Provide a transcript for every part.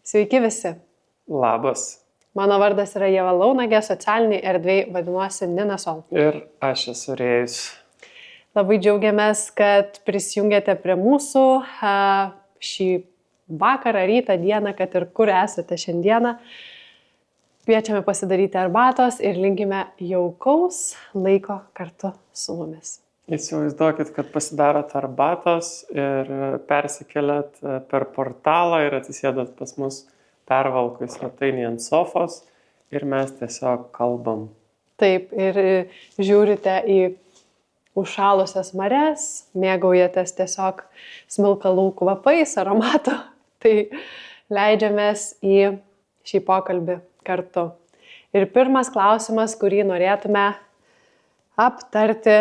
Sveiki visi. Labas. Mano vardas yra Ieva Launagė, socialiniai erdvėj vadinuosi Nina Sol. Ir aš esu Rėjus. Labai džiaugiamės, kad prisijungėte prie mūsų šį vakarą, rytą, dieną, kad ir kur esate šiandieną. Kviečiame pasidaryti arbatos ir linkime jaukaus laiko kartu su mumis. Įsivaizduokit, kad pasidarot arbatos ir persikeliat per portalą ir atsisėdat pas mus pervalkui svetainį ant sofos ir mes tiesiog kalbam. Taip, ir žiūrite į užšalusias marias, mėgaujatės tiesiog smilkalų kvapais, aromatu. Tai leidžiamės į šį pokalbį kartu. Ir pirmas klausimas, kurį norėtume aptarti,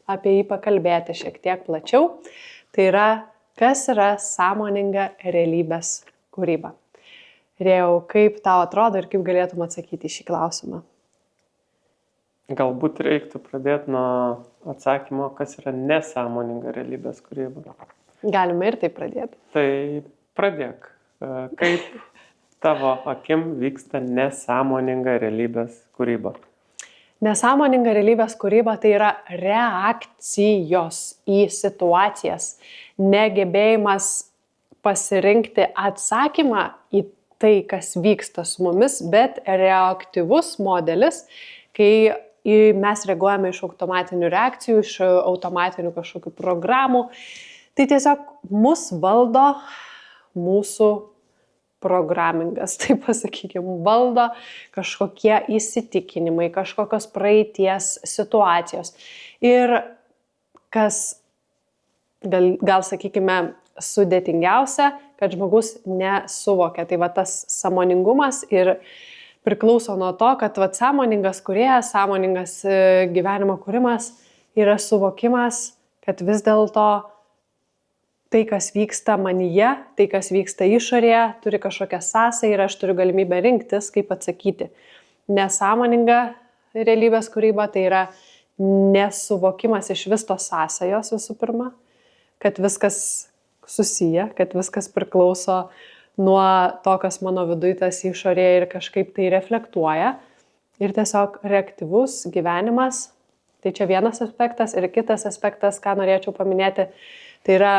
apie jį pakalbėti šiek tiek plačiau, tai yra, kas yra sąmoninga realybės kūryba. Rėjau, kaip tau atrodo ir kaip galėtum atsakyti į šį klausimą? Galbūt reiktų pradėti nuo atsakymo, kas yra nesąmoninga realybės kūryba. Galime ir taip pradėti. Tai pradėk. Kaip tavo akim vyksta nesąmoninga realybės kūryba? Nesąmoninga realybės kūryba tai yra reakcijos į situacijas, negebėjimas pasirinkti atsakymą į tai, kas vyksta su mumis, bet reaktyvus modelis, kai mes reaguojame iš automatinių reakcijų, iš automatinių kažkokių programų. Tai tiesiog mus valdo mūsų programingas, taip pasakykime, valdo kažkokie įsitikinimai, kažkokios praeities situacijos. Ir kas gal sakykime sudėtingiausia, kad žmogus nesuvokia. Tai va tas sąmoningumas ir priklauso nuo to, kad va sąmoningas kūrėjas, sąmoningas gyvenimo kūrimas yra suvokimas, kad vis dėlto tai, kas vyksta manyje, tai, kas vyksta išorėje, turi kažkokią sąsają ir aš turiu galimybę rinktis, kaip atsakyti. Nesąmoninga realybės kūryba tai yra nesuvokimas iš vis tos sąsajos visų pirma, kad viskas susiję, kad viskas priklauso nuo to, kas mano viduje tas išorėje ir kažkaip tai reflektuoja. Ir tiesiog reaktyvus gyvenimas, tai čia vienas aspektas ir kitas aspektas, ką norėčiau paminėti, tai yra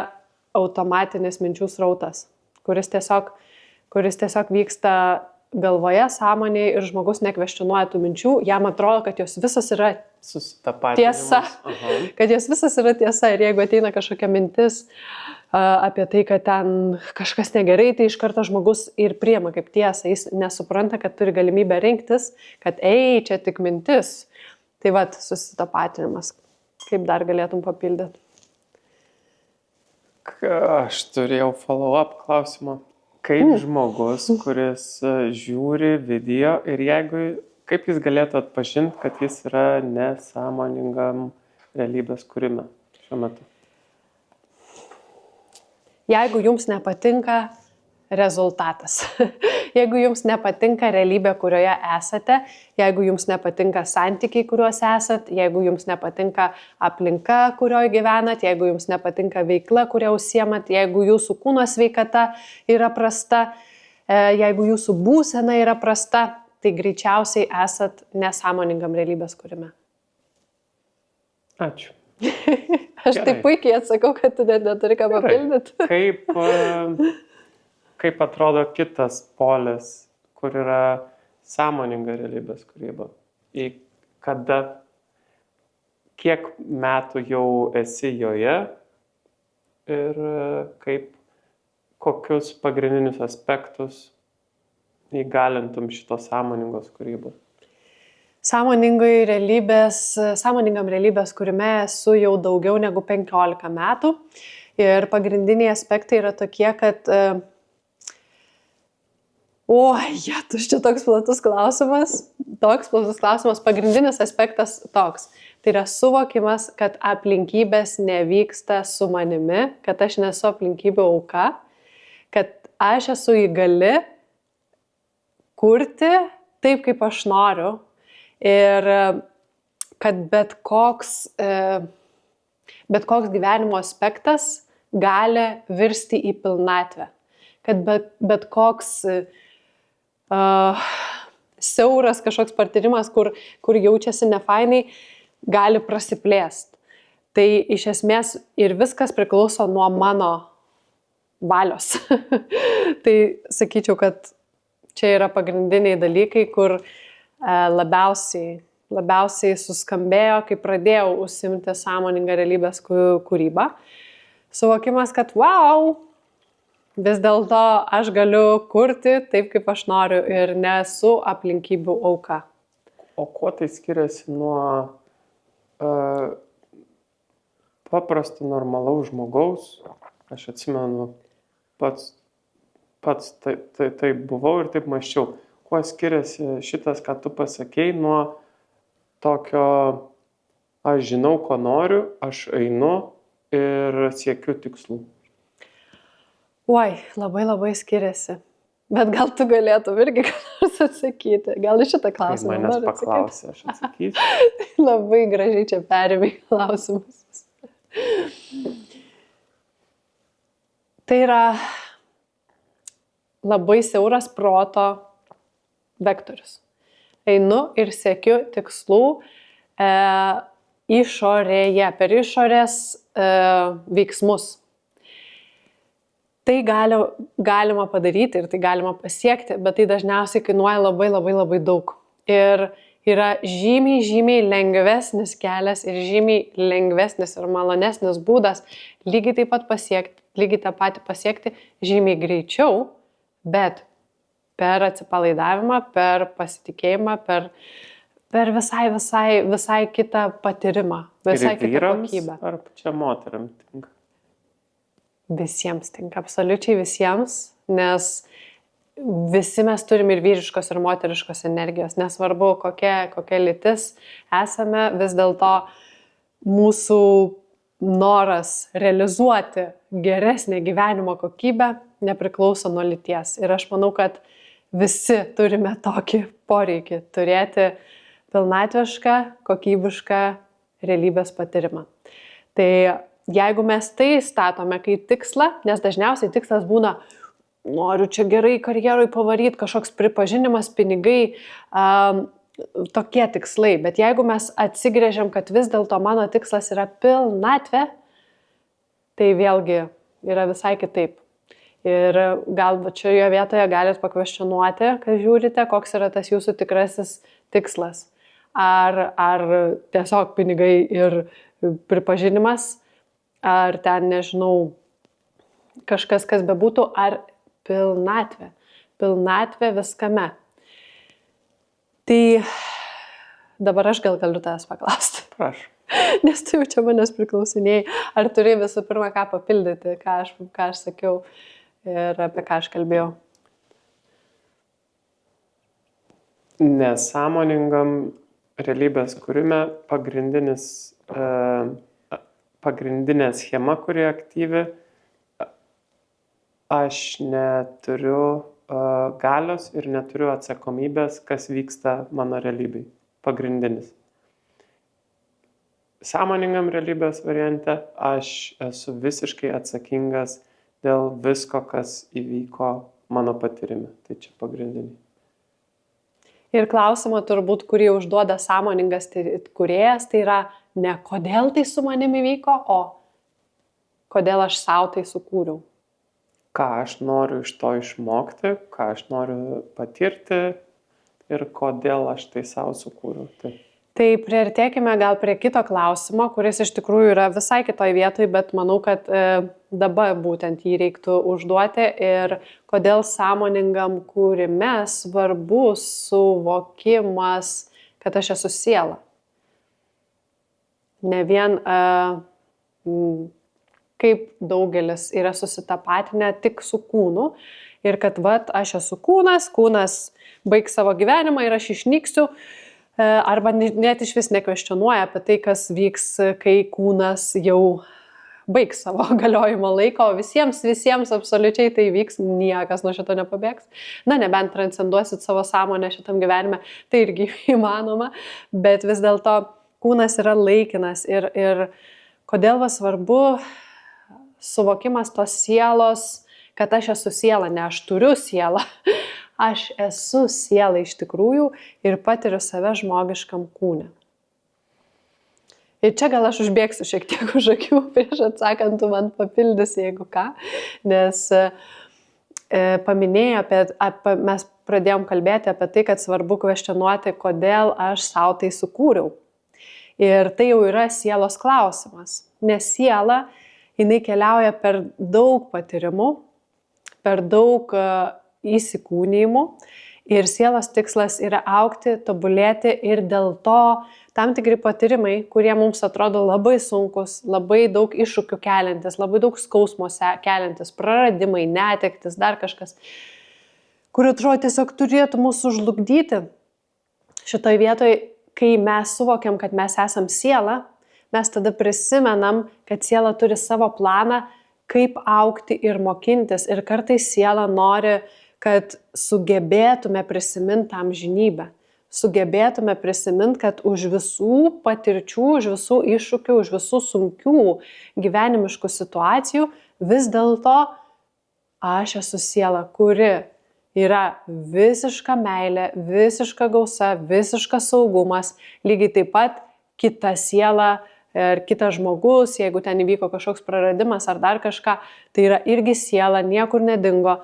automatinis minčių srautas, kuris tiesiog vyksta galvoje, sąmonėje ir žmogus nekvestionuoja tų minčių, jam atrodo, kad jos visas yra tiesa, kad jos visas yra tiesa ir jeigu ateina kažkokia mintis apie tai, kad ten kažkas negerai, tai iš karto žmogus ir priima kaip tiesą, jis nesupranta, kad turi galimybę rinktis, kad čia tik mintis. Tai vat susitapatinimas, kaip dar galėtum papildyti? Aš turėjau follow-up klausimą. Kaip žmogus, kuris žiūri video ir kaip jis galėtų atpažinti, kad jis yra nesąmoningam realybės kūrime šiuo metu? Jeigu jums nepatinka rezultatas, jeigu jums nepatinka realybė, kurioje esate, jeigu jums nepatinka santykiai, kuriuos esat, jeigu jums nepatinka aplinka, kurioje gyvenat, jeigu jums nepatinka veikla, kurią užsiemat, jeigu jūsų kūno sveikata yra prasta, jeigu jūsų būsena yra prasta, tai greičiausiai esat nesąmoningam realybės kūrime. Ačiū. Aš taip puikiai atsakau, kad tu neturi ką papildyti. Kaip atrodo kitas polis, kur yra sąmoninga realybės kūryba? Kiek metų jau esi joje ir kokius pagrindinius aspektus įgalintum šitos sąmoningos kūrybos? Sąmoningam realybės kūrime esu jau daugiau negu 15 metų ir pagrindiniai aspektai yra tokie, kad čia toks platus klausimas, pagrindinis aspektas toks. Tai yra suvokimas, kad aplinkybės nevyksta su manimi, kad aš nesu aplinkybių auka, kad aš esu įgali kurti taip, kaip aš noriu. Ir kad bet koks gyvenimo aspektas gali virsti į pilnatvę. kad bet koks siauras kažkoks patyrimas, kur jaučiasi nefainai, gali prasiplėsti. Tai iš esmės ir viskas priklauso nuo mano valios. Tai sakyčiau, kad čia yra pagrindiniai dalykai, kur labiausiai suskambėjo, kai pradėjau užsiimti sąmoningą realybės kūrybą. Suvokimas, kad wow, vis dėlto aš galiu kurti taip, kaip aš noriu ir nesu aplinkybių auka. O kuo tai skiriasi nuo paprasto normalaus žmogaus? Aš atsimenu, pats taip buvau ir taip mąsčiau. Kuo skiriasi šitas, ką tu pasakei, nuo tokio, aš žinau, ko noriu, aš einu ir siekiu tikslų? Oi, labai skiriasi. Bet gal tu galėtum irgi ką nors atsakyti. Gal iš šitą klausimą. Kai manęs paklausė, aš atsakysiu. Labai gražiai čia perėmė klausimus. Tai yra labai siauras proto vektorius. Einu ir siekiu tikslų išorėje, per išorės veiksmus. Tai galima padaryti ir tai galima pasiekti, bet tai dažniausiai kainuoja labai daug. Ir yra žymiai lengvesnis kelias ir žymiai lengvesnis ir malonesnis būdas lygiai taip pat pasiekti, lygiai tą patį pasiekti žymiai greičiau, bet per atsipalaidavimą, per pasitikėjimą, per visai kitą patyrimą, visai kitą kokybę. Ar čia moteriam tinka? Visiems tinka, absoliučiai visiems, nes visi mes turim ir vyriškos, ir moteriškos energijos, nesvarbu kokia lytis esame, vis dėlto mūsų noras realizuoti geresnę gyvenimo kokybę nepriklauso nuo lyties. Ir aš manau, kad visi turime tokį poreikį turėti pilnatvišką, kokybišką realybės patyrimą. Tai jeigu mes tai statome kaip tikslą, nes dažniausiai tikslas būna, noriu čia gerai karjeroj pavaryti, kažkoks pripažinimas, pinigai, tokie tikslai. Bet jeigu mes atsigrėžiam, kad vis dėlto mano tikslas yra pilnatvė, tai vėlgi yra visai kitaip. Ir galbūt šioje vietoje galit pakvestionuoti, kai žiūrite, koks yra tas jūsų tikrasis tikslas. Ar tiesiog pinigai ir pripažinimas, ar ten, nežinau, kažkas, kas bebūtų, ar pilnatvė. Pilnatvė viskame. Tai dabar aš gal galiu tavęs paklausti. Prašau. Nes tu jau čia manęs priklausinėjai. Ar turi visų pirma ką papildyti, ką aš sakiau ir apie ką aš kalbėjau? Nesąmoningam realybės kūrime pagrindinė schema, kuri aktyvi, aš neturiu galios ir neturiu atsakomybės, kas vyksta mano realybėj. Pagrindinis. Sąmoningam realybės variante aš esu visiškai atsakingas dėl visko, kas įvyko mano patyrime. Tai čia pagrindiniai. Ir klausimą turbūt, kurį užduoda sąmoningas kūrėjas, tai yra ne kodėl tai su manimi įvyko, o kodėl aš savo tai sukūriau. Ką aš noriu iš to išmokti, ką aš noriu patirti ir kodėl aš tai savo sukūriau. Tai priartėkime gal prie kito klausimo, kuris iš tikrųjų yra visai kitoj vietoj, bet manau, kad dabar būtent jį reiktų užduoti ir kodėl sąmoningam kūrime svarbus suvokimas, kad aš esu siela. Ne vien kaip daugelis yra susitapatinę tik su kūnu ir kad aš esu kūnas baigs savo gyvenimą ir aš išnyksiu, arba net iš vis nekvestionuoja apie tai, kas vyks, kai kūnas jau baigs savo galiojimo laiko, visiems absoliučiai tai vyks, niekas nuo šito nepabėgs. Na, nebent transcenduosit savo sąmonę šitam gyvenime, tai irgi įmanoma, bet vis dėlto kūnas yra laikinas ir kodėl svarbu suvokimas tos sielos kad aš esu siela, ne aš turiu sielą. Aš esu siela iš tikrųjų ir patiriu save žmogiškam kūne. Ir čia gal aš užbėgsiu šiek tiek už akių prieš atsakant, tu man papildysi, jeigu ką, nes mes pradėjom kalbėti apie tai, kad svarbu kvestionuoti, kodėl aš savo tai sukūriau. Ir tai jau yra sielos klausimas, nes siela, jinai keliauja per daug patyrimų, per daug įsikūnijimų ir sielos tikslas yra augti, tobulėti ir dėl to tam tikri patyrimai, kurie mums atrodo labai sunkus, labai daug iššūkių keliantis, labai daug skausmo keliantis, praradimai, netektis, dar kažkas, kur atrodo tiesiog turėtų mūsų žlugdyti. Šitoj vietoj, kai mes suvokiam, kad mes esam siela, mes tada prisimenam, kad siela turi savo planą, kaip augti ir mokintis. Ir kartais siela nori, kad sugebėtume prisiminti amžinybę. Sugebėtume prisiminti, kad už visų patirčių, už visų iššūkių, už visų sunkių gyvenimiškų situacijų vis dėlto aš esu siela, kuri yra visiška meilė, visiška gausa, visiškas saugumas, lygiai taip pat kita siela ir kitas žmogus, jeigu ten įvyko kažkoks praradimas ar dar kažką, tai yra irgi siela, niekur nedingo.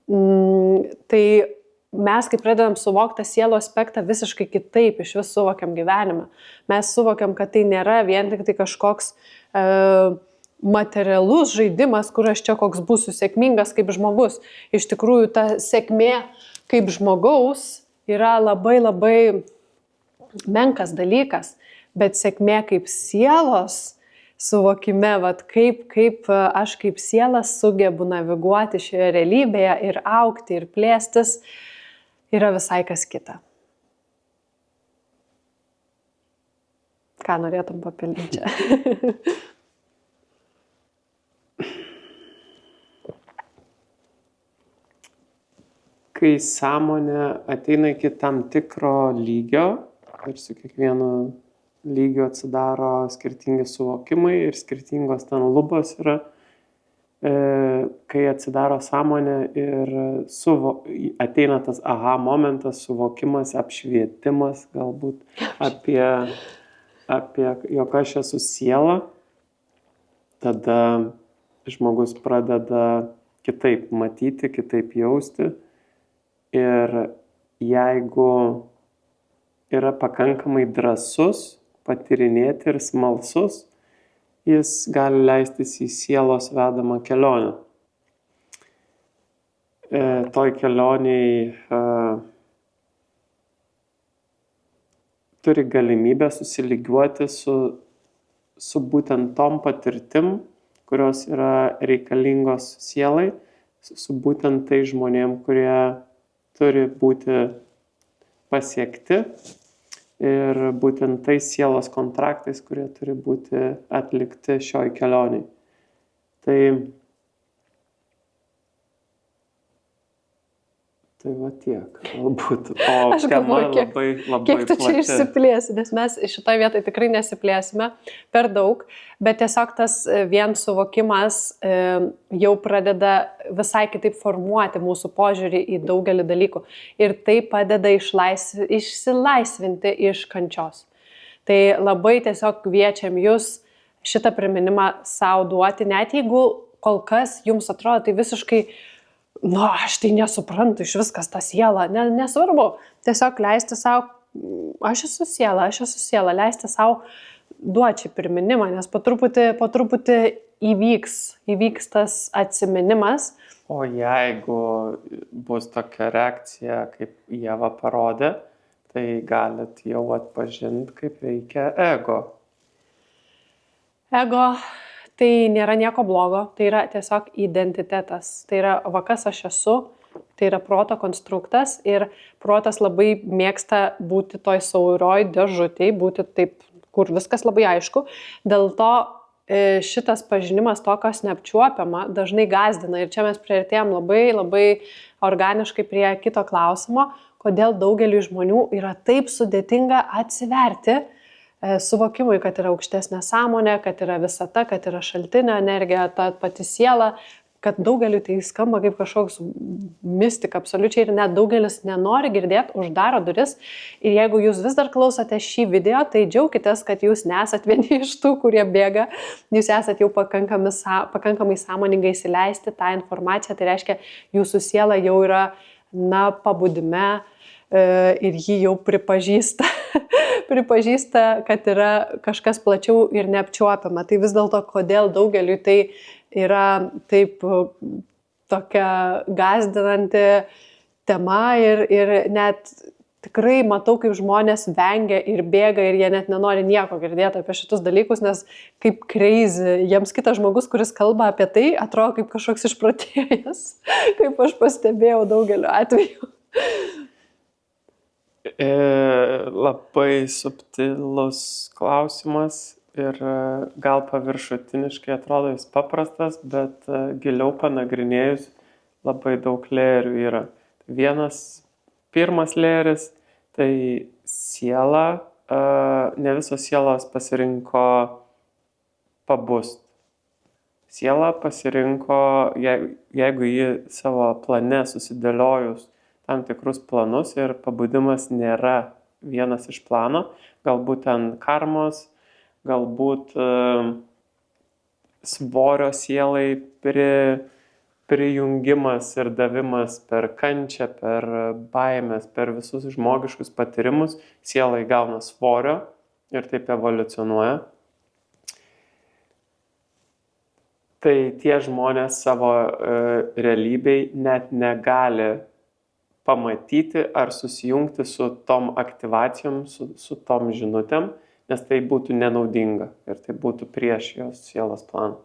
Tai mes, kai pradedam suvokti tą sielo aspektą, visiškai kitaip iš vis suvokiam gyvenimą. Mes suvokiam, kad tai nėra vien tik tai kažkoks materialus žaidimas, kur aš čia koks būsiu sėkmingas kaip žmogus. Iš tikrųjų, ta sėkmė kaip žmogaus yra labai labai menkas dalykas, bet sėkmė kaip sielos suvokime, kaip aš kaip siela sugebu naviguoti šioje realybėje ir augti ir plėstis, yra visai kas kita. Ką norėtum papildyti čia? Kai sąmonė ateina iki tam tikro lygio ir su kiekvienu lygiu atsidaro skirtingi suvokimai ir skirtingos ten lubos yra, kai atsidaro sąmonė ir ateina tas aha momentas, suvokimas, apšvietimas galbūt apie jog aš esu siela, tada žmogus pradeda kitaip matyti, kitaip jausti. Ir jeigu yra pakankamai drąsus, patyrinėti ir smalsus, jis gali leistis į sielos vedamą kelionę. Toj kelioniai turi galimybę susilygiuoti su būtent tom patirtim, kurios yra reikalingos sielai, su būtent tai žmonėm, kurie turi būti pasiekti ir būtent tais sielos kontraktais, kurie turi būti atlikti šioj kelioniai. Tai va tiek, galbūt. O aš galvoju, kiek tu čia plati. išsiplėsi, nes mes šitoje vietoje tikrai nesiplėsime per daug, bet tiesiog tas vien suvokimas jau pradeda visai kitaip formuoti mūsų požiūrį į daugelį dalykų. Ir tai padeda išsilaisvinti iš kančios. Tai labai tiesiog kviečiam jūs šitą priminimą savo duoti, net jeigu kol kas jums atrodo tai visiškai aš tai nesuprantu iš viskas tą sielą, nesvarbu, tiesiog leisti savo, aš esu siela, leisti savo duoti priminimą, nes po truputį įvyks tas atsiminimas. O jeigu bus tokia reakcija, kaip Ieva parodė, tai galit jau atpažinti, kaip veikia ego. Ego tai nėra nieko blogo, tai yra tiesiog identitetas. Tai yra kas aš esu, tai yra proto konstruktas ir protas labai mėgsta būti toj siauroj dėžutėj, būti taip, kur viskas labai aišku. Dėl to šitas pažinimas to, kas neapčiuopiama, dažnai gąsdina. Ir čia mes priartėjom labai, labai organiškai prie kito klausimo, kodėl daugeliui žmonių yra taip sudėtinga atsiverti suvokimui, kad yra aukštesnė sąmonė, kad yra visata, kad yra šaltinio energija, ta pati siela, kad daugeliu tai skamba kaip kažkoks mistika absoliučiai ir net daugelis nenori girdėti, uždaro duris. Ir jeigu jūs vis dar klausote šį video, tai džiaukitės, kad jūs nesat vieni iš tų, kurie bėga, jūs esat jau pakankamai sąmoningai įsileisti tą informaciją, tai reiškia, jūsų siela jau yra, pabudime ir jį jau pripažįsta, kad yra kažkas plačiau ir neapčiuopiama. Tai vis dėlto, kodėl daugeliu tai yra taip tokia gąsdinanti tema ir net tikrai matau, kaip žmonės vengia ir bėga ir jie net nenori nieko girdėti apie šitus dalykus, nes kaip crazy, jiems kitas žmogus, kuris kalba apie tai, atrodo kaip kažkoks išprotėjęs, kaip aš pastebėjau daugeliu atveju. Labai subtilus klausimas. Ir gal paviršutiniškai atrodo jis paprastas, bet giliau panagrinėjus labai daug lėjerių yra. Pirmas lėjeris, tai siela, ne visos sielos pasirinko pabust. Siela pasirinko, jeigu ji savo plane susidėliojus tam tikrus planus ir pabudimas nėra vienas iš plano, galbūt ten karmos, galbūt svorio sielai prijungimas ir davimas per kančią, per baimės, per visus žmogiškus patyrimus, sielai gauna svorio ir taip evoliucionuoja. Tai tie žmonės savo realybėj net negali pamatyti ar susijungti su tom aktyvacijom, su tom žinutėm, nes tai būtų nenaudinga ir tai būtų prieš jos sielos planą.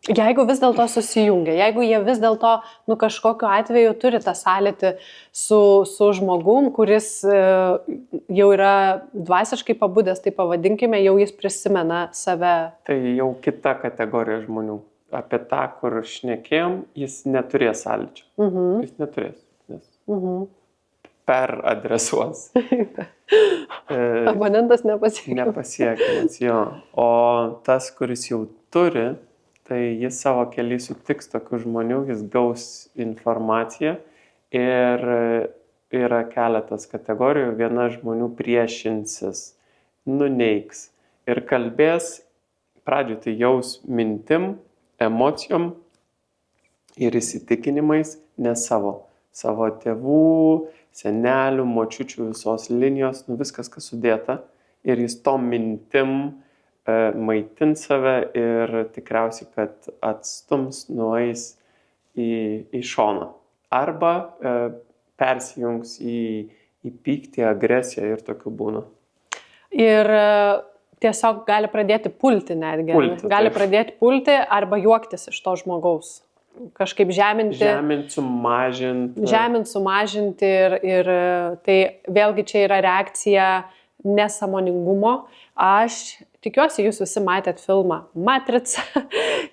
Jeigu vis dėlto susijungia, jeigu jie vis dėlto kažkokiu atveju turi tą sąlytį su žmogum, kuris jau yra dvasiškai pabudęs, tai pavadinkime, jau jis prisimena save. Tai jau kita kategorija žmonių. Apie tą, kur šnekėjom, jis neturės sąlyčio. Jis neturės, nes peradresuos. Abonentas nepasiekiamas. Nepasiekiamas, jo. O tas, kuris jau turi, tai jis savo keliai sutiks tokių žmonių, jis gaus informaciją ir yra keletas kategorijų. Viena žmonių priešinsis, nuneigs ir kalbės, pradžioj tai jaus mintim, emocijom ir įsitikinimais, ne savo tėvų, senelių, močiučių, visos linijos, viskas, kas sudėta. Ir jis tom mintim maitins save ir tikriausiai, kad atstums, nueis į šoną. Arba persijungs į pyktį, agresiją ir tokių būna. Ir tiesiog gali pradėti pulti netgi. Gali pradėti pulti arba juoktis iš to žmogaus. Kažkaip žeminti, sumažinti ir tai vėlgi čia yra reakcija nesąmoningumo. Aš tikiuosi, jūs visi matėt filmą Matrica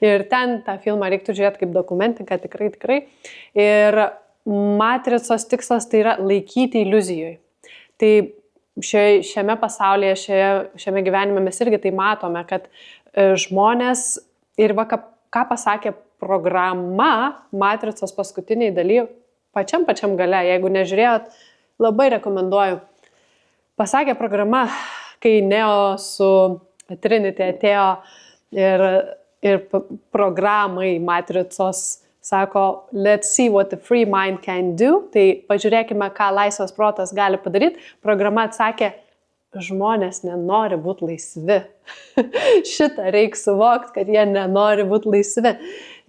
ir ten tą filmą reiktų žiūrėti kaip dokumentiką, tikrai. Ir Matricos tikslas tai yra laikyti iliuzijoje. Tai šiame pasaulyje, šiame gyvenime mes irgi tai matome, kad žmonės ir ką pasakė programa Matricos paskutiniai daly, pačiam gale, jeigu nežiūrėjot, labai rekomenduoju. Pasakė programa, kai Neo su Trinity atėjo ir programai Matricos sako, let's see what the free mind can do, tai pažiūrėkime, ką laisvas protas gali padaryti. Programa atsakė, žmonės nenori būti laisvi. Šitą reikia suvokti, kad jie nenori būti laisvi.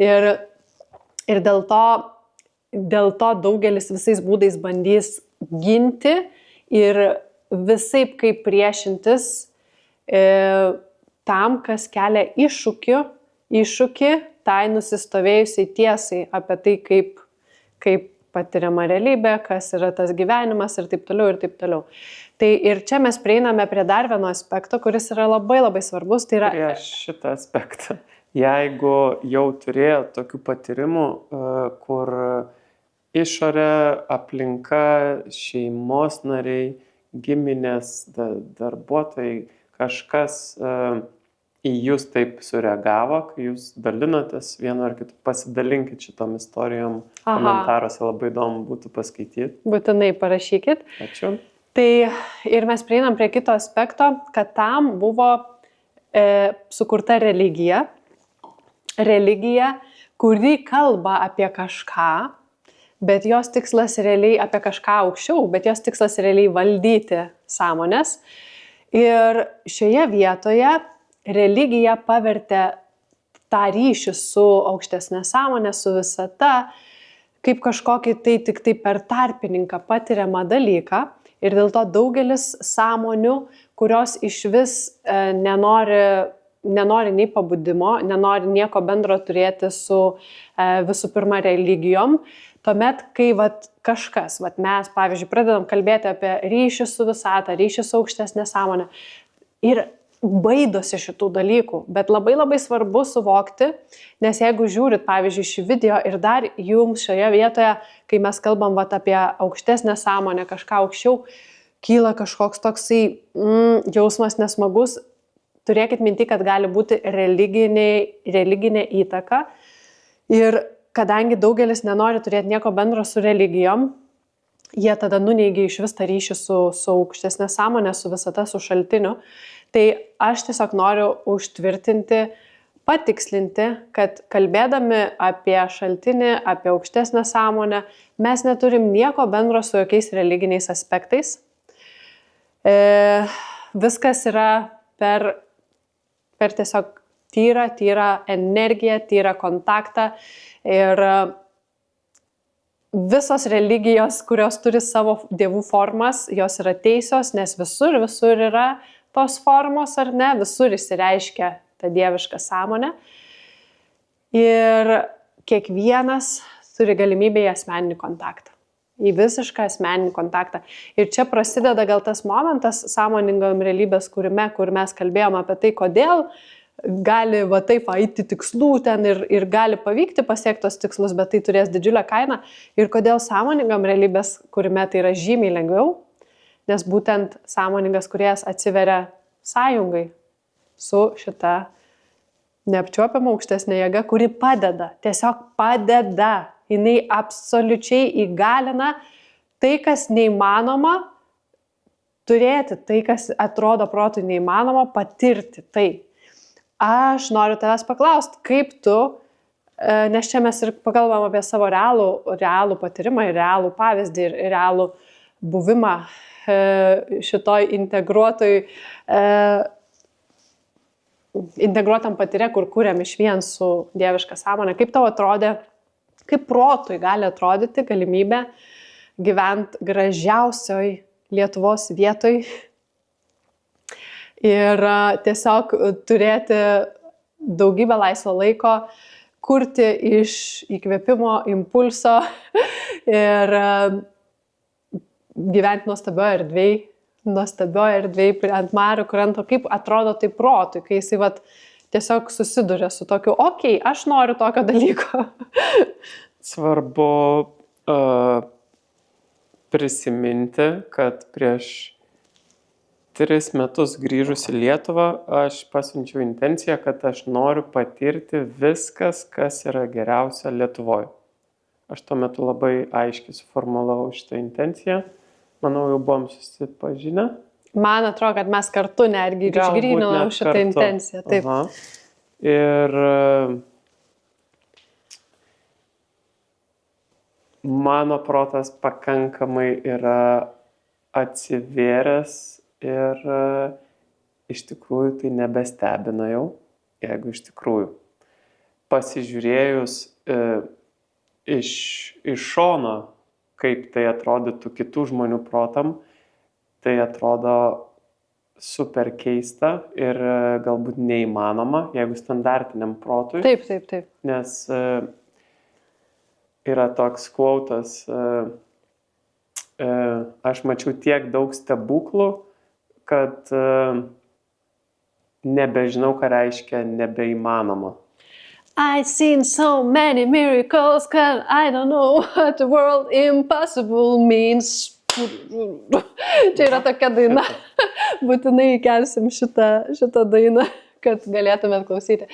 Ir dėl to daugelis visais būdais bandys ginti ir visaip kaip priešintis tam, kas kelia iššūkį tai nusistovėjusiai tiesai apie tai, kaip patiriama realybė, kas yra tas gyvenimas ir taip toliau. Tai ir čia mes prieiname prie dar vieno aspekto, kuris yra labai svarbus. Tai yra... Prieš šitą aspektą. Jeigu jau turėjo tokių patyrimų, kur išorė, aplinka, šeimos nariai, giminės, darbuotojai, kažkas į jūs taip sureagavo, kai jūs dalinotės vienu ar kitu, pasidalinkit šitom istorijom, komentaruose labai įdomu būtų paskaityti. Būtinai parašykit. Ačiū. Tai ir mes prieinam prie kito aspekto, kad tam buvo sukurta religija, kuri kalba apie kažką, bet jos tikslas realiai apie kažką aukščiau, bet jos tikslas realiai valdyti sąmonės. Ir šioje vietoje religija pavertė tą ryšį su aukštesnė sąmonė, su visata, kaip kažkokį tai tik tai per tarpininką patiriamą dalyką. Ir dėl to daugelis sąmonių, kurios iš vis nenori nei pabudimo, nenori nieko bendro turėti su visų pirma religijom, tuomet, kai kažkas, mes, pavyzdžiui, pradedam kalbėti apie ryšį su visata, ryšį su aukštesnė sąmonė ir baidosi šitų dalykų, bet labai labai svarbu suvokti, nes jeigu žiūrit, pavyzdžiui, šį video ir dar jums šioje vietoje, kai mes kalbam apie aukštesnę sąmonę, kažką aukščiau, kyla kažkoks toksai jausmas nesmagus, turėkit minti, kad gali būti religinė įtaka ir kadangi daugelis nenori turėti nieko bendro su religijom, jie tada nuneigia iš vis tą ryšį su aukštesnė sąmonė, su visata, su šaltiniu. Tai aš tiesiog noriu užtvirtinti, patikslinti, kad kalbėdami apie šaltinį, apie aukštesnę sąmonę, mes neturim nieko bendro su jokiais religiniais aspektais. Viskas yra per tiesiog tyrą energiją, tyrą kontaktą ir visos religijos, kurios turi savo dievų formas, jos yra teisios, nes visur yra tos formos, ar ne, visur įsireiškia ta dieviška sąmonė. Ir kiekvienas turi galimybę į asmeninį kontaktą, į visišką asmeninį kontaktą. Ir čia prasideda gal tas momentas sąmoningam realybės kūrime, kur mes kalbėjom apie tai, kodėl gali taip eiti tikslų ten ir gali pavykti pasiekti tos tikslus, bet tai turės didžiulę kainą. Ir kodėl sąmoningam realybės kūrime tai yra žymiai lengviau, nes būtent sąmoningas kūrėjas atsiveria sąjungai su šita neapčiuopiama aukštesnė jėga, kuri padeda, tiesiog padeda. Jinai absoliučiai įgalina tai, kas neįmanoma turėti, tai, kas atrodo protui neįmanoma patirti. Tai aš noriu tavęs paklausti, kaip tu, nes čia mes ir pakalbam apie savo realų patyrimą, realų pavyzdį ir realų buvimą šitoj integruotam patyrė, kur kūrėm iš vien su dieviška sąmonė. Kaip tau atrodė, kaip protui gali atrodyti galimybė gyventi gražiausioj Lietuvos vietoj ir tiesiog turėti daugybę laisvo laiko, kurti iš įkvėpimo, impulso ir gyventi nuostabioje erdvėje ant marių kranto, kaip atrodo tai protui, kai jisai tiesiog susiduria su tokiu, aš noriu tokio dalyko. Svarbu prisiminti, kad prieš 3 metus grįžus į Lietuvą, aš pasiunčiau intenciją, kad aš noriu patirti viskas, kas yra geriausia Lietuvoje. Aš tuo metu labai aiškiai suformulavau šitą intenciją. Manau, jau buvom susipažinę. Man atrodo, kad mes kartu netgi išgryninau šitą intenciją. Taip. Aha. Ir mano protas pakankamai yra atsivėręs ir iš tikrųjų tai nebestebina jau, jeigu iš tikrųjų pasižiūrėjus iš šono, kaip tai atrodytų kitų žmonių protam, tai atrodo super keista ir galbūt neįmanoma, jeigu standartiniam protui. Taip. Nes yra toks quotas, aš mačiau tiek daug stebuklų, kad nebežinau, ką reiškia nebeįmanoma. I've seen so many miracles, cause I don't know what the word impossible means. Čia yra tokia daina. Būtinai įkelsim šitą dainą kad galėtumėt klausyti.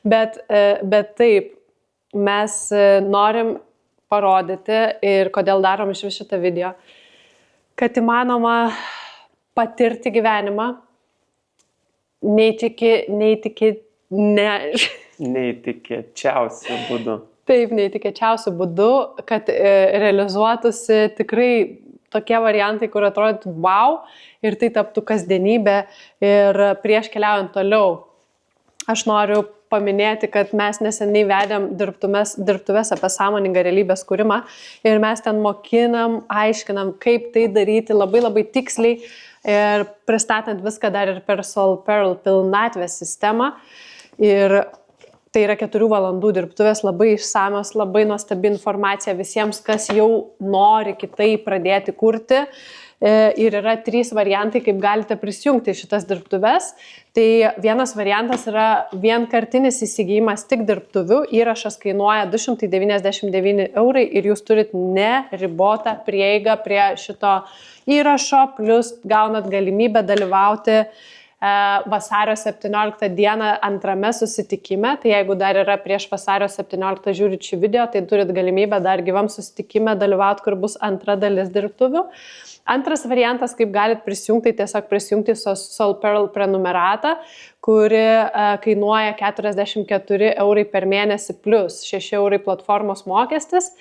Bet taip, mes norim parodyti ir kodėl darom iš šitą video, kad įmanoma patirti gyvenimą neįtikėčiausiu būdu. Taip, neįtikėčiausiu būdu, kad realizuotųsi tikrai tokie variantai, kur atrodytų wow ir tai taptų kasdienybė. Ir prieš keliaujant toliau, aš noriu paminėti, kad mes neseniai vedėm dirbtuves apie sąmoningą realybės kūrimą ir mes ten mokinam, aiškinam, kaip tai daryti labai labai tiksliai ir pristatant viską dar ir per Soul Pearl pilnatvės sistemą. Ir tai yra 4 valandų dirbtuvės, labai išsamios, labai nuostabi informacija visiems, kas jau nori kitaip pradėti kurti. Ir yra 3 variantai, kaip galite prisijungti šitas dirbtuves. Tai vienas variantas yra vienkartinis įsigijimas tik dirbtuvių, įrašas kainuoja 299 € ir jūs turit neribotą prieigą prie šito įrašo, plus gaunat galimybę dalyvauti vasario 17 dieną antrame susitikime. Tai jeigu dar yra prieš vasario 17 žiūrit šį video, tai turit galimybę dar gyvam susitikime dalyvauti, kur bus antra dalis dirbtuvių. Antras variantas, kaip galit prisijungti, tiesiog prisijungti Soul Pearl prenumeratą, kuri kainuoja 44 € per mėnesį plus 6 € platformos mokestis.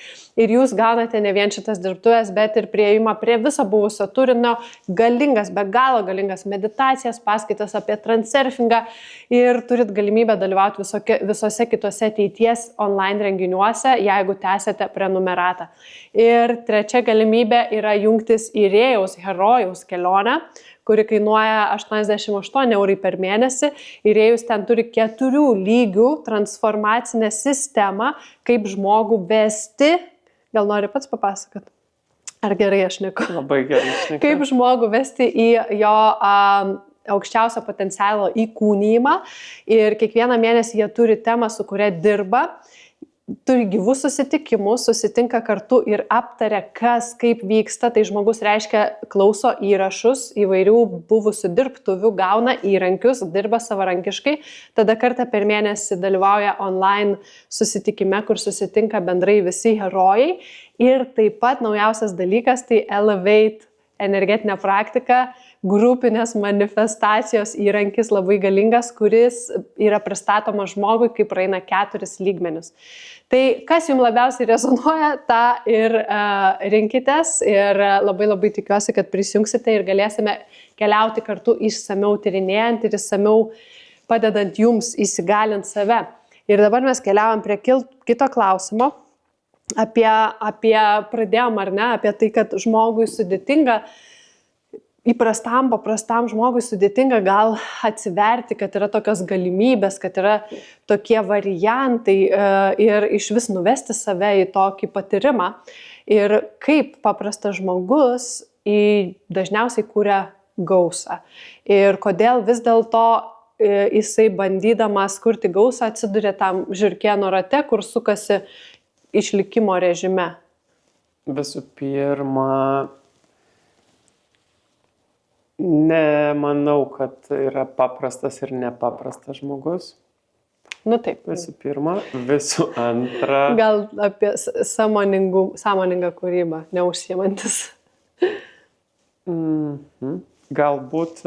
Ir jūs gaunate ne vien šitas dirbtuvės, bet ir prieimą prie viso buvusio turinio, galingas, be galo galingas meditacijas, paskaitas apie transurfingą ir turit galimybę dalyvauti visose kitose ateities online renginiuose, jeigu tęsite prenumeratą. Ir trečia galimybė yra jungtis į Rėjaus herojaus kelionę, kuri kainuoja 88 € per mėnesį. Ir Rėjus ten turi 4 lygių transformacinę sistemą, kaip žmogų vesti. Gal nori pats papasakot? Ar gerai aš šneku? Labai gerai šneku. Kaip žmogų vesti į jo aukščiausio potencialo įkūnijimą. Ir kiekvieną mėnesį jie turi temą, su kuria dirba. Turi gyvus susitikimus, susitinka kartu ir aptaria, kas kaip vyksta. Tai žmogus reiškia klauso įrašus įvairių buvusių dirbtuvių, gauna įrankius, dirba savarankiškai. Tada kartą per mėnesį dalyvauja online susitikime, kur susitinka bendrai visi herojai. Ir taip pat naujausias dalykas tai Elevate energetinė praktika, grupinės manifestacijos įrankis labai galingas, kuris yra pristatomas žmogui, kai praeina 4 lygmenius. Tai kas jums labiausiai rezonuoja, tą ir rinkitės ir labai labai tikiuosi, kad prisijungsite ir galėsime keliauti kartu išsamiau tyrinėjant ir išsamiau padedant jums įsigalinti save. Ir dabar mes keliaujam prie kito klausimo. Apie pradėjom ar ne, apie tai, kad žmogui sudėtinga, paprastam žmogui sudėtinga gal atsiverti, kad yra tokios galimybės, kad yra tokie variantai ir iš vis nuvesti save į tokį patyrimą. Ir kaip paprastas žmogus dažniausiai kūria gausą. Ir kodėl vis dėlto jisai bandydamas kurti gausą atsiduria tam žiurkėno rate, kur sukasi išlikimo režime? Visų pirma, nemanau, kad yra paprastas ir nepaprastas žmogus. Nu taip. Visų pirma. Visų antra. Gal apie sąmoningą kūrybą neužsiemantis. Galbūt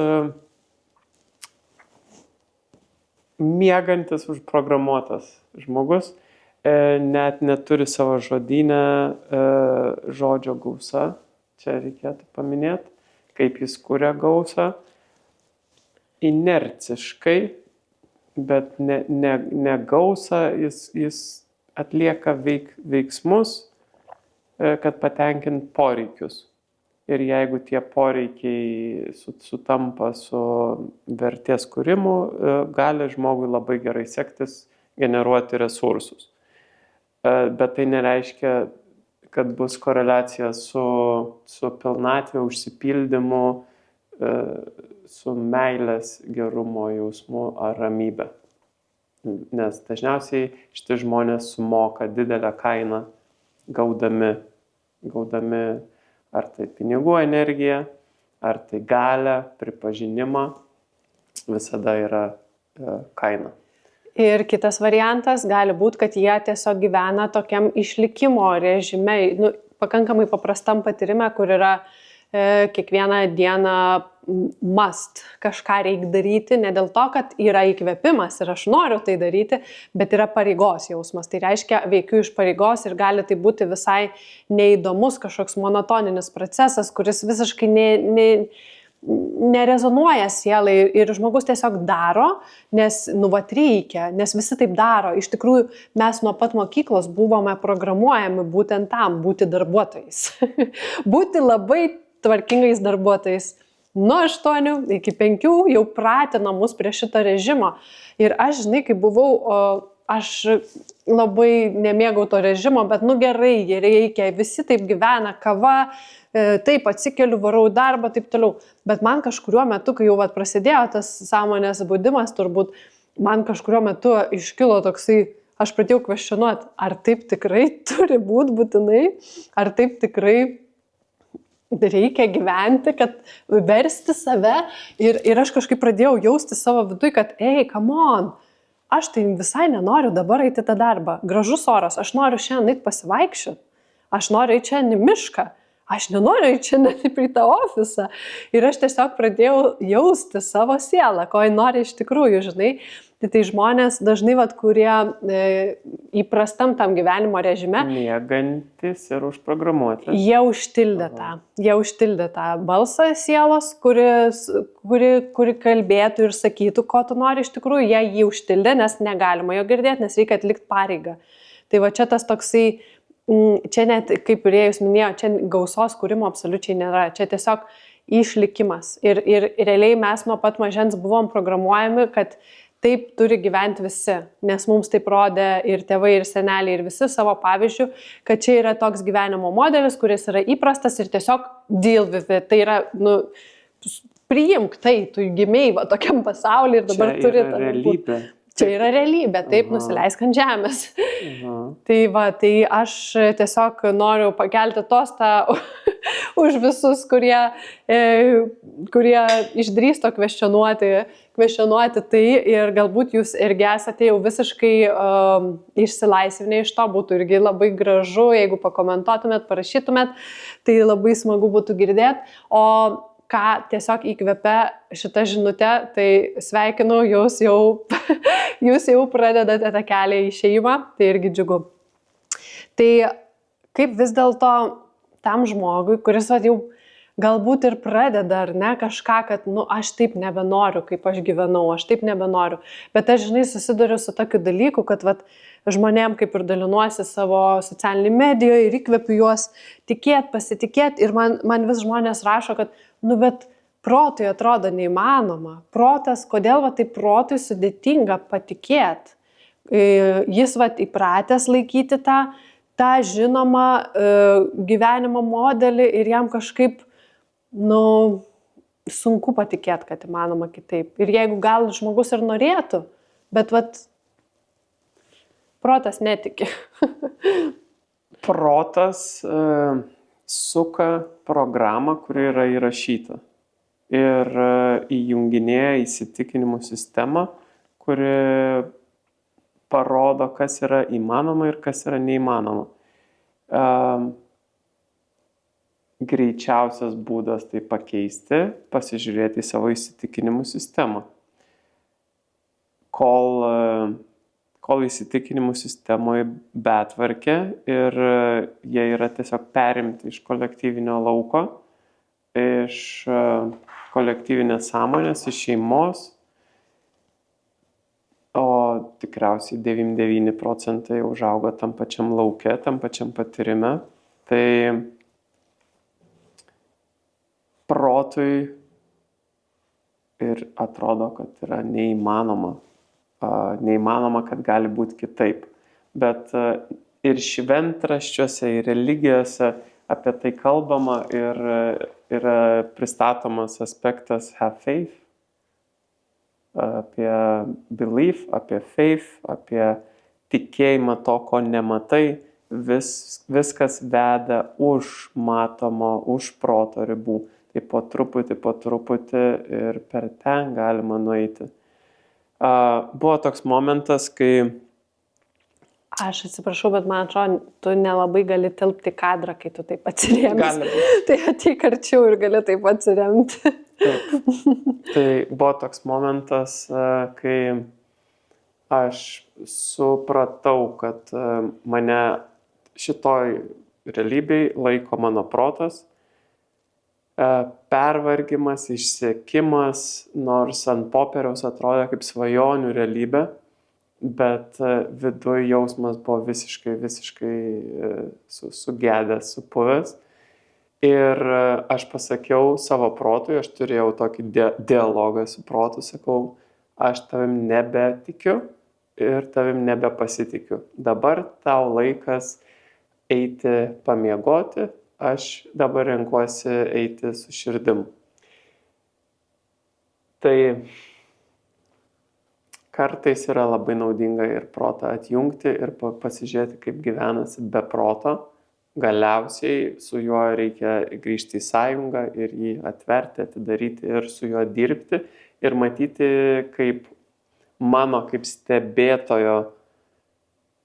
miegantis užprogramuotas žmogus. Net neturi savo žodyne žodžio gausa. Čia reikėtų paminėti, kaip jis kuria gausą. Inerciškai, bet ne gausą, jis atlieka veiksmus, kad patenkint poreikius. Ir jeigu tie poreikiai sutampa su vertės kūrimu, gali žmogui labai gerai sektis generuoti resursus. Bet tai nereiškia, kad bus koreliacija su pilnatvė, užsipildymu, su meilės, gerumo jausmu ar ramybė. Nes dažniausiai šitie žmonės sumoka didelę kainą gaudami ar tai pinigų energiją, ar tai galią, pripažinimą. Visada yra kaina. Ir kitas variantas gali būti, kad jie tiesiog gyvena tokiam išlikimo režime, pakankamai paprastam patyrime, kur yra kiekvieną dieną must kažką reikia daryti, ne dėl to, kad yra įkvėpimas ir aš noriu tai daryti, bet yra pareigos jausmas. Tai reiškia, veikiu iš pareigos ir gali tai būti visai neįdomus kažkoks monotoninis procesas, kuris visiškai nerezonuoja sielai ir žmogus tiesiog daro, nes reikia, nes visi taip daro. Iš tikrųjų, mes nuo pat mokyklos buvome programuojami būtent tam, būti darbuotojais. Būti labai tvarkingais darbuotojais. Nuo 8 iki 5 jau pratino mus prie šito režimo. Ir aš, kai buvau, aš labai nemėgau to režimo, bet gerai, reikia, visi taip gyvena, kava, taip atsikeliu, varau darbą, taip toliau. Bet man kažkuriuo metu, kai jau prasidėjo tas sąmonės budimas, turbūt man kažkuriuo metu iškilo toksai, aš pradėjau kvestionuoti, ar taip tikrai turi būti būtinai, ar taip tikrai reikia gyventi, kad versti save. Ir aš kažkaip pradėjau jausti savo viduje, kad come on, aš tai visai nenoriu dabar eiti tą darbą. Gražus oras, aš noriu šiandien eiti pasivaikščioti, aš noriu eiti šiandien į mišką, aš nenoriu eiti šiandien į tą ofisą. Ir aš tiesiog pradėjau jausti savo sielą, ko jie nori iš tikrųjų, žinai. Tai žmonės dažnai, kurie įprastam tam gyvenimo režime, miegantis ir užprogramuoti. Jie užtildė tą balsą sielos, kuri kalbėtų ir sakytų, ko tu nori iš tikrųjų. Jie jį užtildė, nes negalima jo girdėti, nes reikia atlikti pareigą. Tai čia tas toksai, čia net, kaip ir jūs minėjo, čia gausos kūrimo absoliučiai nėra. Čia tiesiog išlikimas. Ir realiai mes nuo pat mažens buvom programuojami, kad taip turi gyventi visi, nes mums taip rodė ir tėvai, ir seneliai, ir visi savo pavyzdžių, kad čia yra toks gyvenimo modelis, kuris yra įprastas ir tiesiog deal with it. Tai yra, priimk tai, tu gimėjai tokiam pasaulyje ir dabar turi tą realybę. Čia yra realybė, taip, nusileisk ant žemės. Tai aš tiesiog noriu pakelti tostą už visus, kurie išdrįsto kvestionuoti tai ir galbūt jūs irgi esate jau visiškai išsilaisvinę iš to, būtų irgi labai gražu, jeigu pakomentuotumėt, parašytumėt, tai labai smagu būtų girdėti. O ką tiesiog įkvepia šitą žinutę, tai sveikinu, jūs jau pradedate tą kelią į šeimą, tai irgi džiugu. Tai kaip vis dėlto tam žmogui, kuris jau galbūt ir pradeda, ar ne, kažką, kad, aš taip nebenoriu, kaip aš gyvenau, aš taip nebenoriu. Bet aš, susiduriu su tokiu dalyku, kad, žmonėm kaip ir dalinuosi savo socialinį medijoje ir įkvepiu juos tikėti, pasitikėti. Ir man vis žmonės rašo, kad, bet protui atrodo neįmanoma. Protas, kodėl taip protui sudėtinga patikėti? Jis įpratęs laikyti tą žinomą gyvenimo modelį ir jam kažkaip, sunku patikėti, kad įmanoma kitaip. Ir jeigu gal žmogus ir norėtų, bet protas netiki. Protas suka programą, kuri yra įrašyta. Ir įjunginėja įsitikinimų sistemą, kuri parodo, kas yra įmanoma ir kas yra neįmanoma. Greičiausias būdas tai pakeisti, pasižiūrėti į savo įsitikinimų sistemą. Kol įsitikinimų sistemoje betvarkė ir jie yra tiesiog perimti iš kolektyvinio lauko, iš kolektyvinės sąmonės, iš šeimos, o tikriausiai 99% užauga tam pačiam lauke, tam pačiam patyrime, tai protui ir atrodo, kad yra neįmanoma, kad gali būti kitaip. Bet ir šventraščiuose, ir religijose apie tai kalbama ir yra pristatomas aspektas have faith, apie belief, apie faith, apie tikėjimą to, ko nematai. Viskas veda už matomo, už proto ribų. Tai po truputį ir per ten galima nueiti. Buvo toks momentas, kai Aš atsiprašau, bet man atrodo, tu nelabai gali tilpti kadrą, kai tu taip atsiremsi. gali būti. Tai ateik arčiau ir gali taip atsiremti. Taip. Tai buvo toks momentas, kai aš supratau, kad mane šitoj realybėj laiko mano protas, pervargimas, išsekimas, nors ant popieriaus atrodė kaip svajonių realybė, bet viduje jausmas buvo visiškai sugedęs, supuvęs. Ir aš pasakiau savo protui, aš turėjau tokį dialogą su protu, sakau, aš tavim nebetikiu ir tavim nebepasitikiu. Dabar tau laikas eiti pamiegoti, aš dabar renkuosi eiti su širdim. Tai kartais yra labai naudinga ir protą atjungti ir pasižiūrėti, kaip gyvenasi be proto. Galiausiai su juo reikia grįžti į sąjungą ir jį atverti, atidaryti ir su juo dirbti ir matyti, kaip mano kaip stebėtojo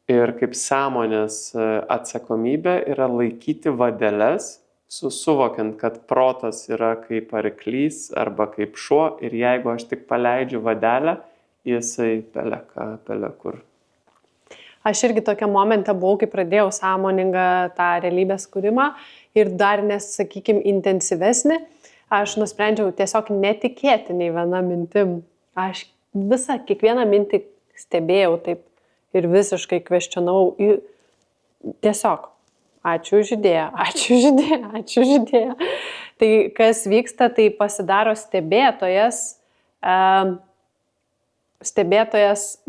ir kaip sąmonės atsakomybė yra laikyti vadeles, suvokiant, kad protas yra kaip arklys arba kaip šuo ir jeigu aš tik paleidžiu vadelę, jisai pele kur. Aš irgi tokia momente buvau, kai pradėjau sąmoningą tą realybės kūrimą ir dar sakykime, intensyvesnį, aš nusprendžiau tiesiog netikėti nei viena mintim. Aš kiekvieną mintį stebėjau taip ir visiškai kvestionavau. Tiesiog, ačiū už idėją. Tai kas vyksta, tai pasidaro stebėtojas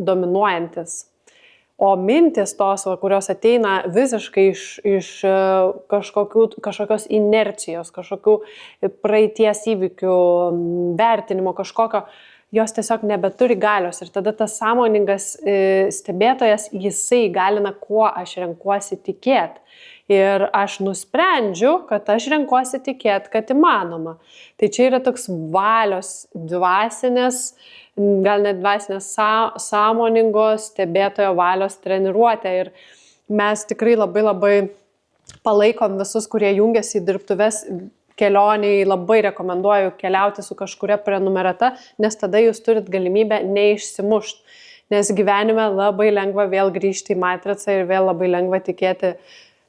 dominuojantis. O mintis tos, kurios ateina visiškai iš kažkokios inercijos, kažkokių praeities įvykių, vertinimo kažkokio, jos tiesiog nebeturi galios. Ir tada tas sąmoningas stebėtojas, jisai galina, kuo aš renkuosi tikėti. Ir aš nusprendžiu, kad aš renkuosi tikėti, kad įmanoma. Tai čia yra toks valios dvasinės, gal net dvasinės sąmoningos stebėtojo valios treniruotė. Ir mes tikrai labai palaikom visus, kurie jungiasi į dirbtuves kelioniai, labai rekomenduoju keliauti su kažkuria prenumerata, nes tada jūs turit galimybę neišsimušti. Nes gyvenime labai lengva vėl grįžti į matricą ir vėl labai lengva tikėti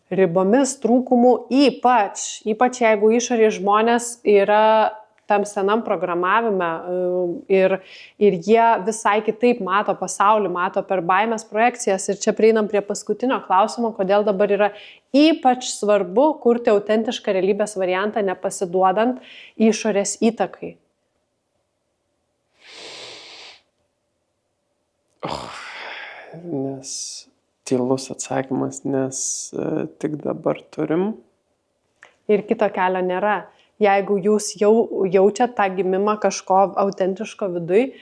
ribomis, trūkumų, ypač jeigu išorės žmonės yra tam senam programavime ir jie visai kitaip mato pasaulį, mato per baimės projekcijas. Ir čia prieinam prie paskutinio klausimo, kodėl dabar yra ypač svarbu kurti autentišką realybės variantą, nepasiduodant išorės įtakai. Nes tylus atsakymas, nes tik dabar turim. Ir kito kelio nėra. Jeigu jūs jau jaučiat tą gimimą kažko autentiško viduj,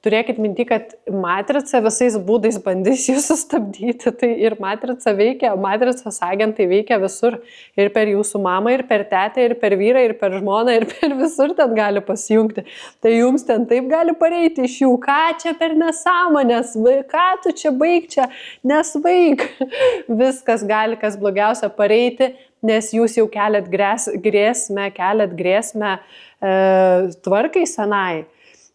turėkit minty, kad matrica visais būdais bandys jūs sustabdyti. Tai ir matrica veikia, matricos agentai veikia visur. Ir per jūsų mamą, ir per tetę, ir per vyrą, ir per žmoną, ir per visur ten gali pasijungti. Tai jums ten taip gali pareiti iš jų, ką čia per nesąmonės, ką tu čia baig čia, nesvaik. Viskas gali, kas blogiausia, pareiti, nes jūs jau keliat grėsmę tvarkai senai.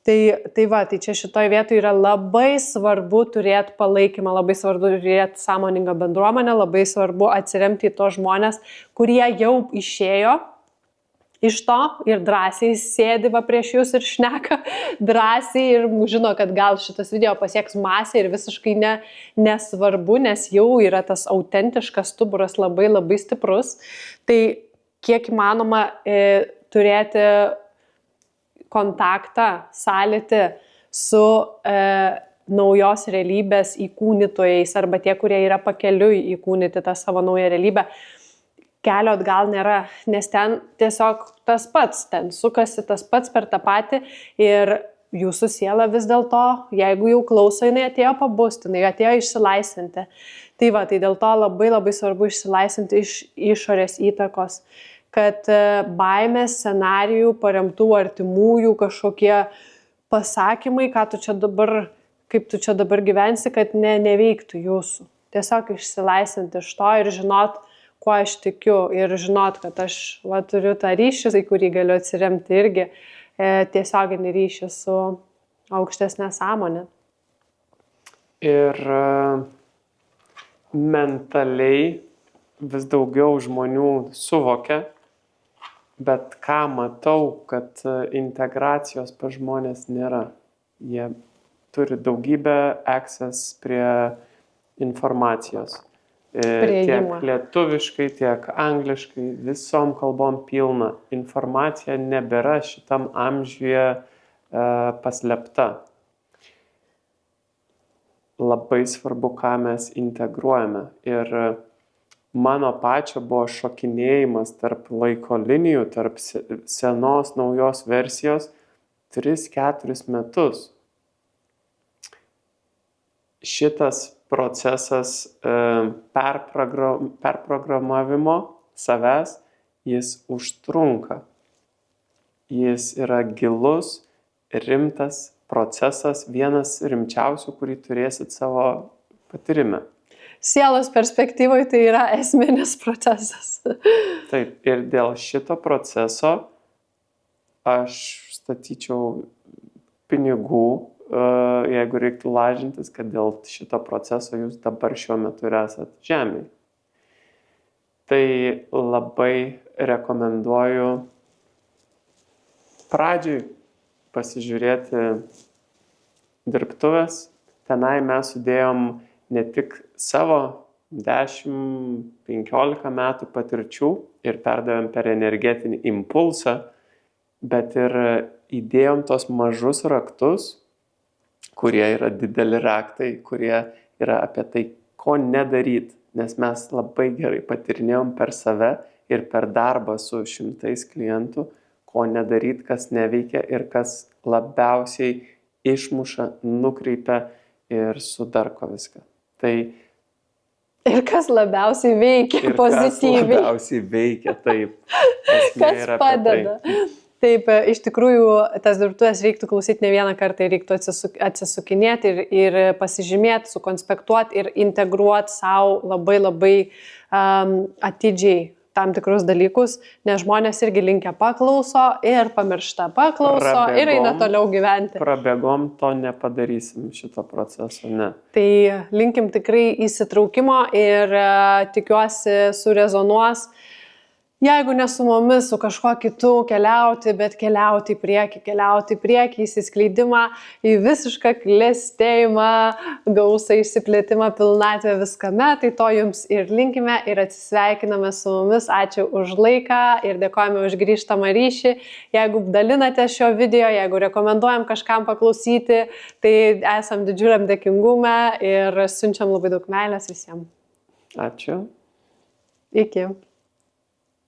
Tai čia šitoj vietoje yra labai svarbu turėti palaikymą, labai svarbu turėti sąmoningą bendruomenę, labai svarbu atsiremti į tos žmonės, kurie jau išėjo iš to ir drąsiai sėdi prieš jūs ir šneka drąsiai ir žino, kad gal šitas video pasieks masę ir visiškai nesvarbu, nes jau yra tas autentiškas stuburas labai stiprus. Tai kiek įmanoma turėti kontaktą, sąlytį su naujos realybės įkūnytojais arba tie, kurie yra pakeliui įkūnyti tą savo naują realybę. Kelio atgal nėra, nes ten tiesiog tas pats, ten sukasi tas pats per tą patį ir jūsų siela vis dėlto, jeigu jau klauso, jinai atėjo pabusti, jinai atėjo išsilaisvinti. Tai dėl to labai svarbu išsilaisvinti iš išorės įtakos, kad baimės scenarijų paremtų artimųjų kažkokie pasakymai, ką tu čia dabar kaip tu čia dabar gyvensi, kad neveiktų jūsų. Tiesiog išsilaisvinti iš to ir žinot, kuo aš tikiu ir žinot, kad aš turiu tą ryšį, į kurį galiu atsiremti irgi tiesioginį ryšį su aukštesnė sąmonė. Ir mentaliai vis daugiau žmonių suvokia, bet ką matau, kad integracijos pas žmonės nėra. Jie turi daugybę access prie informacijos. Tiek lietuviškai, tiek angliškai, visom kalbom pilna. Informacija nebėra šitam amžiuje paslėpta. Labai svarbu, ką mes integruojame. Ir mano pačio buvo šokinėjimas tarp laiko linijų, tarp senos, naujos versijos 3-4 metus. Šitas procesas perprogramavimo savęs, jis užtrunka. Jis yra gilus, rimtas procesas, vienas rimčiausių, kurį turėsit savo patyrime. Sielos perspektyvoje tai yra esminis procesas. Taip, ir dėl šito proceso aš statyčiau pinigų, jeigu reiktų lažintis, kad dėl šito proceso jūs dabar šiuo metu esat žemėje. Tai labai rekomenduoju pradžiui pasižiūrėti dirbtuves. Tenai mes sudėjom ne tik savo 10-15 metų patirčių ir perdavėm per energetinį impulsą, bet ir įdėjom tos mažus raktus, kurie yra dideli raktai, kurie yra apie tai, ko nedaryt, nes mes labai gerai patyrinėjom per save ir per darbą su šimtais klientų, ko nedaryt, kas neveikia ir kas labiausiai išmuša, nukreipia ir sudarko viską. Tai ir kas labiausiai veikia pozityviai. Kas labiausiai veikia, taip. Kas padeda. Taip, iš tikrųjų, tas dirbtuvės reiktų klausyti ne vieną kartą, reiktų atsisukinėti ir pasižymėti, sukonspektuoti ir integruoti savo labai atidžiai tam tikrus dalykus, nes žmonės irgi linkę paklauso ir pamiršta paklauso ir eina toliau gyventi. Prabėgom to nepadarysim šito proceso, ne. Tai linkim tikrai įsitraukimo ir tikiuosi surezonuos. Jeigu ne su mumis, su kažkuo kitu keliauti, bet keliauti į priekį, įsiskleidimą, į visišką klestėjimą, gausą išsiplėtimą, pilnatvę viskame, tai to jums ir linkime ir atsisveikiname su mumis. Ačiū už laiką ir dėkojame už grįžtamą ryšį. Jeigu dalinate šio video, jeigu rekomenduojam kažkam paklausyti, tai esam didžiuliam dėkingume ir siunčiam labai daug meilės visiems. Ačiū. Iki.